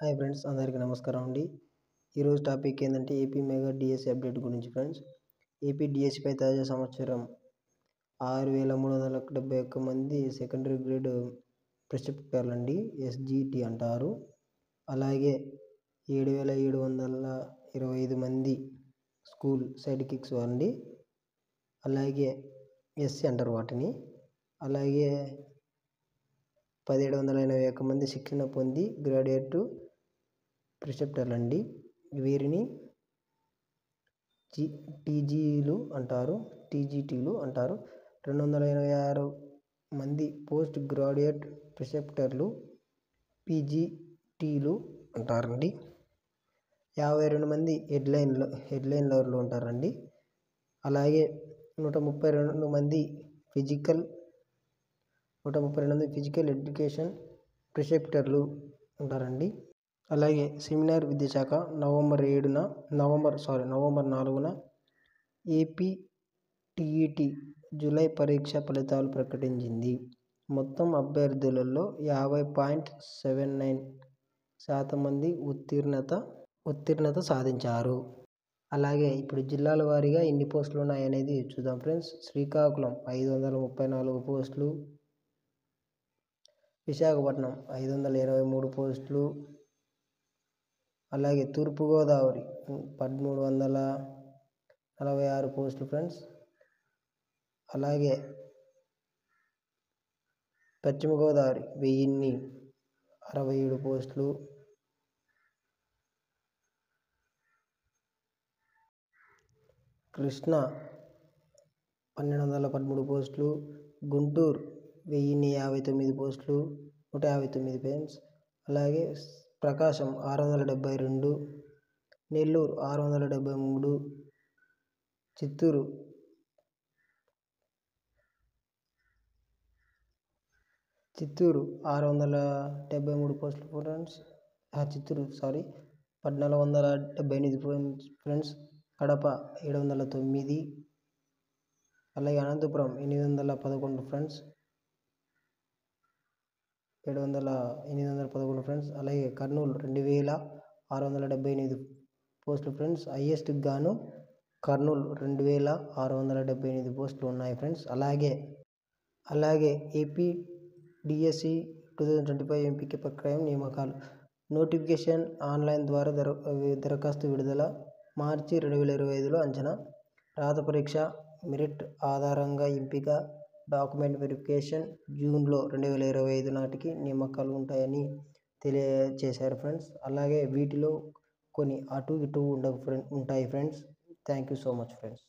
Hi friends, అందరికీ నమస్కారం అండి. ఈరోజు టాపిక్ ఏంటంటే ఏపీ మెగా డిఎస్సి అప్డేట్ గురించి ఫ్రెండ్స్. ఏపీ డిఎస్సిపై తాజా సంవత్సరం 6,371 మంది సెకండరీ గ్రేడ్ ప్రిస్క్రిప్టర్లు అండి, ఎస్జిటి అంటారు. అలాగే 7,725 మంది స్కూల్ సైడ్ కిక్స్ అండి, అలాగే ఎస్సీ అంటారు వాటిని. అలాగే 1,781 మంది శిక్షణ పొంది గ్రాడ్యుయేట్ ప్రిస్క్రిప్టర్లు అండి, వీరిని టీజీటీలు అంటారు. 286 మంది పోస్ట్ గ్రాడ్యుయేట్ ప్రిస్క్రిప్టర్లు, పీజీటీలు అంటారండి. 52 మంది హెడ్లైనర్లు ఉంటారండి. అలాగే 132 మంది ఫిజికల్ ఎడ్యుకేషన్ ప్రిస్క్రిప్టర్లు ఉంటారండి. అలాగే సెమినార్ విద్యాశాఖ నవంబర్ 4న ఏపీ టీఈటీ జూలై పరీక్ష ఫలితాలు ప్రకటించింది. మొత్తం అభ్యర్థులలో 50.79% మంది ఉత్తీర్ణత సాధించారు. అలాగే ఇప్పుడు జిల్లాల వారీగా ఎన్ని పోస్టులు ఉన్నాయనేది చూద్దాం ఫ్రెండ్స్. శ్రీకాకుళం 534 పోస్టులు, విశాఖపట్నం 523 పోస్టులు, అలాగే తూర్పుగోదావరి 1,346 పోస్టులు ఫ్రెండ్స్. అలాగే పశ్చిమ గోదావరి 1,067 పోస్టులు, కృష్ణా 1,213 పోస్టులు, గుంటూరు 1,059 పోస్టులు 159 ఫ్రెండ్స్. అలాగే ప్రకాశం 672, నెల్లూరు 673, చిత్తూరు 673 పోస్టులు ఫ్రెండ్స్. 1,478 ఫ్రెండ్స్. కడప 709, అలాగే అనంతపురం 811 ఫ్రెండ్స్. 811 ఫ్రెండ్స్. అలాగే కర్నూలు 2,678 పోస్టులు ఫ్రెండ్స్. హైయెస్ట్ గాను కర్నూలు 2,678 పోస్టులు ఉన్నాయి ఫ్రెండ్స్. అలాగే ఏపీ డిఎస్సి 2025 ఎంపిక ప్రక్రియ నియామకాలు నోటిఫికేషన్ ఆన్లైన్ ద్వారా దరఖాస్తు విడుదల మార్చి 2025లో అంచనా, రాత పరీక్ష మెరిట్ ఆధారంగా ఎంపిక, డాక్యుమెంట్ వెరిఫికేషన్ జూన్లో 2025 నాటికి నియామకాలు ఉంటాయని తెలియజేశారు ఫ్రెండ్స్. అలాగే వీటిలో కొన్ని అటు ఇటు ఉంటాయి friends. Thank you so much friends.